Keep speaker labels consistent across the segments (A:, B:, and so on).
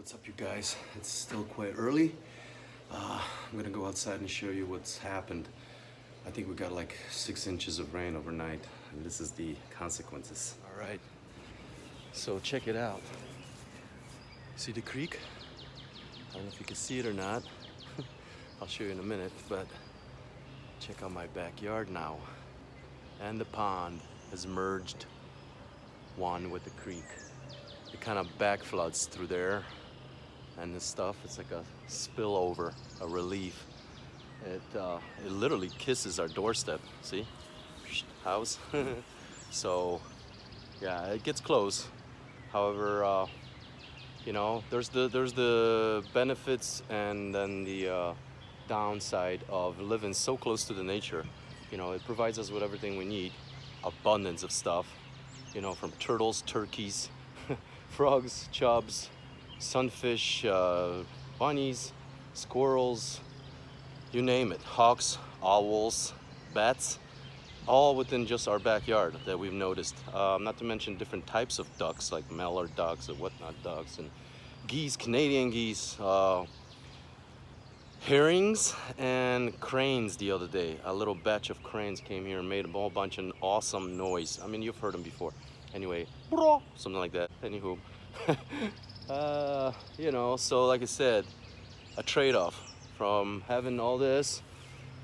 A: What's up, you guys? It's still quite early. I'm gonna go outside and show you what's happened. I think we got like 6 inches of rain overnight, and this is the consequences. All right, so check it out. See the creek? I don't know if you can see it or not. I'll show you in a minute, but check out my backyard now. And the pond has merged one with the creek. It kind of back floods through there and this stuff. It's like a spillover, a relief. It literally kisses our doorstep. See? House. So yeah, it gets close. However, you know, there's the benefits and then the downside of living so close to the nature. You know, it provides us with everything we need, abundance of stuff, you know, from turtles, turkeys, frogs, chubs, sunfish, bunnies, squirrels, you name it, hawks, owls, bats, all within just our backyard that we've noticed. Not to mention different types of ducks, like mallard ducks and whatnot ducks, and geese, Canadian geese, herrings and cranes the other day. A little batch of cranes came here and made a whole bunch of awesome noise. I mean, you've heard them before. Anyway, something like that. Anywho, you know, so like I said, a trade-off from having all this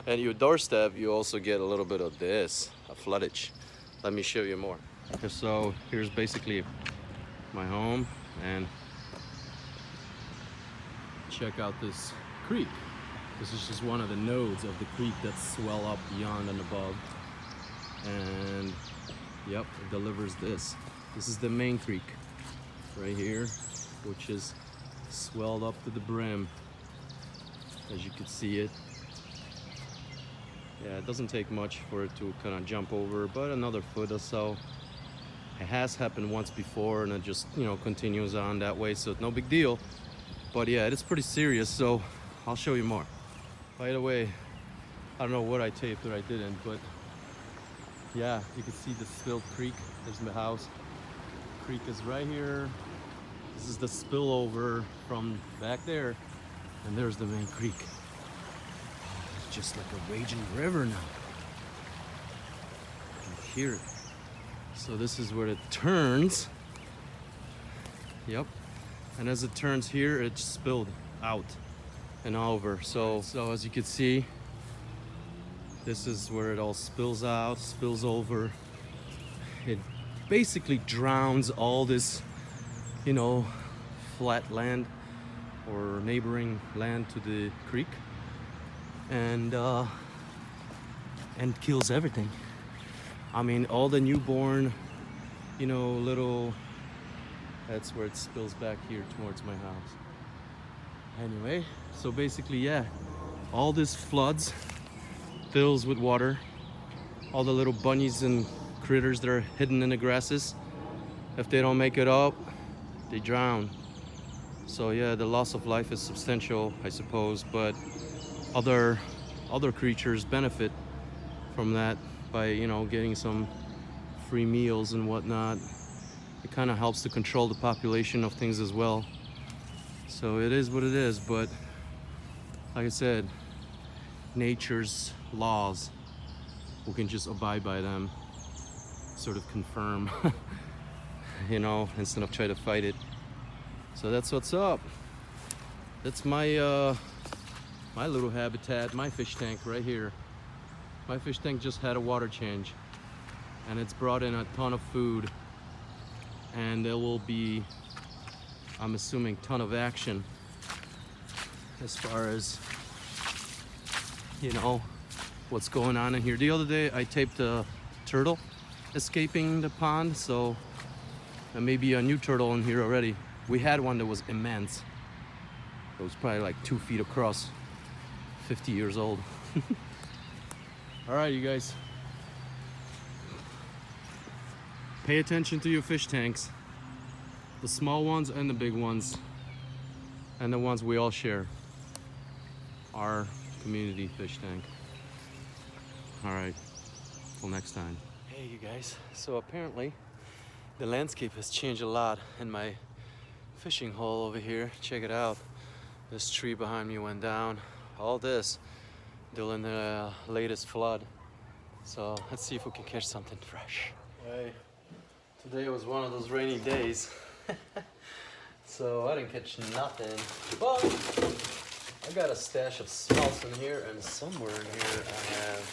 A: and your doorstep, you also get a little bit of this, a floodage. Let me show you more. Okay, so here's basically my home, and check out this creek. This is just one of the nodes of the creek that swell up beyond and above. And yep, it delivers this. This is the main creek right here, which is swelled up to the brim, as you can see it. Yeah, it doesn't take much for it to kind of jump over, but another foot or so. It has happened once before, and it just, you know, continues on that way, so it's no big deal. But yeah, it is pretty serious, so I'll show you more. By the way, I don't know what I taped or I didn't, but yeah, you can see the spilled creek. There's my house. The creek is right here. This is the spillover from back there, and there's the main creek. It's just like a raging river now. You can hear it. So this is where it turns. Yep. And as it turns here, it spilled out and over. So as you can see, this is where it all spills out, spills over. It basically drowns all this, you know, flat land or neighboring land to the creek, and kills everything. I mean, all the newborn, you know, little, that's where it spills back here towards my house. Anyway, so basically, yeah, all this floods, fills with water. All the little bunnies and critters that are hidden in the grasses, if they don't make it up, they drown. So yeah, the loss of life is substantial, I suppose, but other creatures benefit from that by, you know, getting some free meals and whatnot. It kind of helps to control the population of things as well. So it is what it is, but like I said, nature's laws, we can just abide by them, sort of confirm, you know, instead of try to fight it. So that's what's up. That's my my little habitat, my fish tank right here. My fish tank just had a water change, and it's brought in a ton of food, and there will be, I'm assuming, ton of action as far as, you know, what's going on in here. The other day I taped a turtle escaping the pond, so there may be a new turtle in here already. We had one that was immense. It was probably like 2 feet across, 50 years old. All right, you guys, pay attention to your fish tanks, the small ones and the big ones, and the ones we all share, our community fish tank. All right, till next time. Hey, you guys, so apparently the landscape has changed a lot in my fishing hole over here. Check it out. This tree behind me went down. All this during the latest flood. So let's see if we can catch something fresh. Hey, today was one of those rainy days. So I didn't catch nothing, but I got a stash of smelts in here, and somewhere in here I have,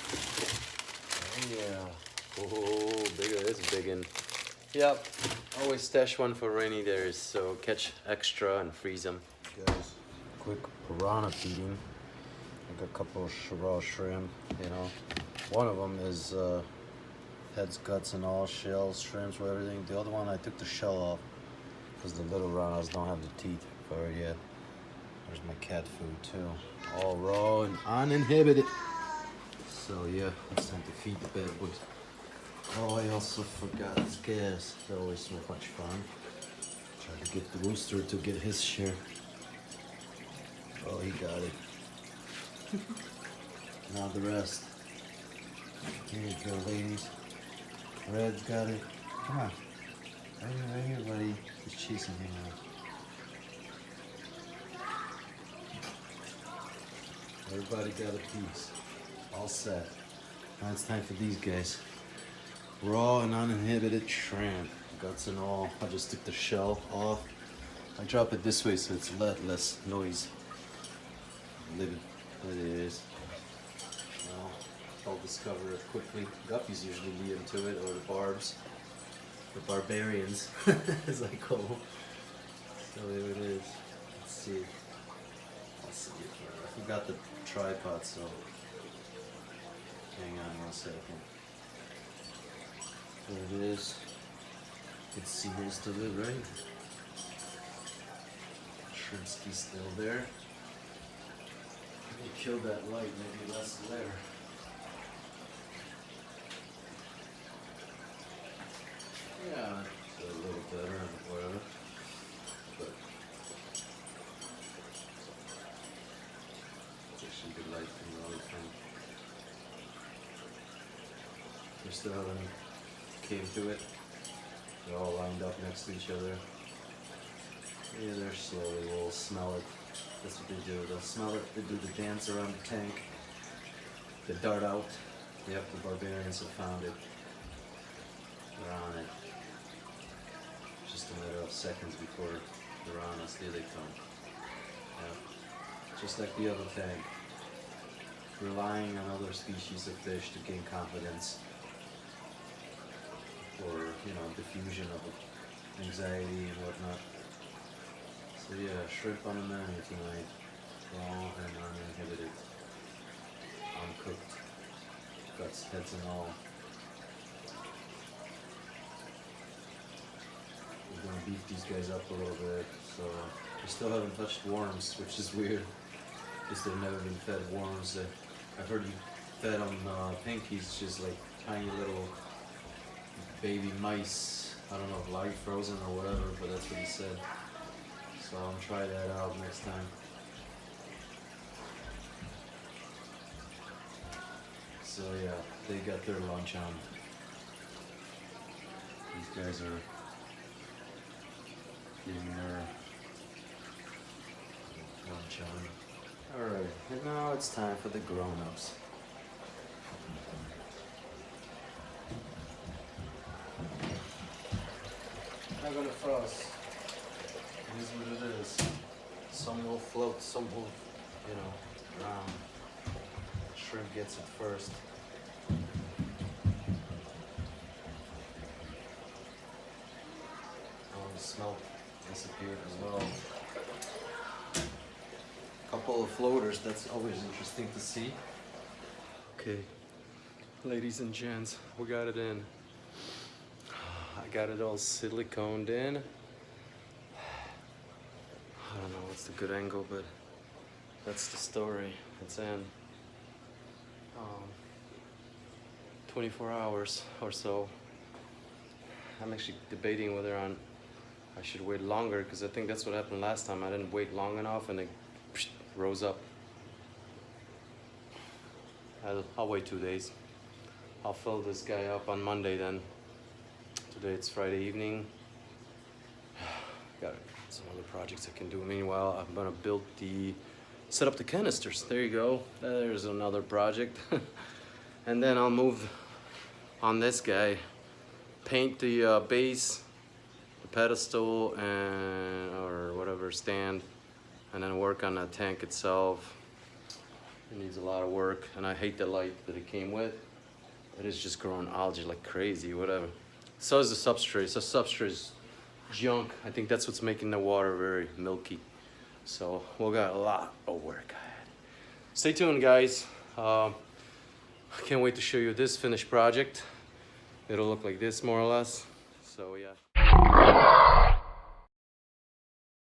A: oh yeah, oh, bigger, it's a big one. Yep, always stash one for rainy days, so catch extra and freeze them. Guys, quick piranha feeding. I got a couple of raw shrimp, you know. One of them is heads, guts, and all, shells, shrimps, everything. The other one, I took the shell off because the little piranhas don't have the teeth for it yet. There's my cat food too, all raw and uninhibited. So yeah, it's time to feed the bad boys. Oh, I also forgot his gas. That always so much fun. Try to get the rooster to get his share. Oh, he got it. Now the rest. Here you go, ladies. Red's got it. Come on. Right here, buddy. He's chasing him now. Everybody got a piece. All set. Now it's time for these guys. Raw and uninhibited shrimp. Guts and all. I just took the shell off. I drop it this way so it's less noise. Leave it as it is. Well, I'll discover it quickly. Guppies usually lead them to it, or the barbs. The barbarians, as I call them. So there it is. Let's see. Let's see. I forgot the tripod, so hang on 1 second. There it is. You can see most of it, right? Shrimpsky's still there. Maybe kill that light, maybe less glare. Yeah, it's a little better and whatever. But it's actually good light from the other thing. We still haven't came to it. They're all lined up next to each other. Yeah, they're slowly will smell it. That's what they do. They'll smell it, they do the dance around the tank. They dart out. Yep, the barbarians have found it. They're on it. Just a matter of seconds before they're on us. Here they come. Yep. Just like the other tank. Relying on other species of fish to gain confidence. Or, you know, diffusion of anxiety and whatnot. So yeah, shrimp on the menu tonight. Raw and uninhibited. Uncooked. Guts, heads and all. We're gonna beef these guys up a little bit. So we still haven't touched worms, which is weird. Because they've never been fed worms. I've heard you fed on pinkies, just like tiny little baby mice. I don't know if live frozen or whatever, but that's what he said. So I'll try that out next time. So yeah, they got their lunch on. These guys are getting their lunch on. Alright, and now it's time for the grown-ups. Not gonna frost. It is what it is. Some will float, some will, you know, drown. Shrimp gets it first. Oh, the smelt disappeared as well. Couple of floaters, that's always interesting to see. Okay, ladies and gents, we got it in. I got it all siliconed in. I don't know what's the good angle, but that's the story. It's in 24 hours or so. I'm actually debating whether I should wait longer, because I think that's what happened last time. I didn't wait long enough and it rose up. I'll wait 2 days. I'll fill this guy up on Monday then. Today it's Friday evening. Got it. some other projects I can do. Meanwhile, I'm gonna set up the canisters. There you go. There's another project. And then I'll move on this guy, paint the base, the pedestal, or whatever stand, and then work on the tank itself. It needs a lot of work, and I hate the light that it came with. It is just growing algae like crazy, whatever. So is the substrate. So substrate is junk. I think that's what's making the water very milky. So we'll got a lot of work ahead. Stay tuned, guys. I can't wait to show you this finished project. It'll look like this more or less. So yeah.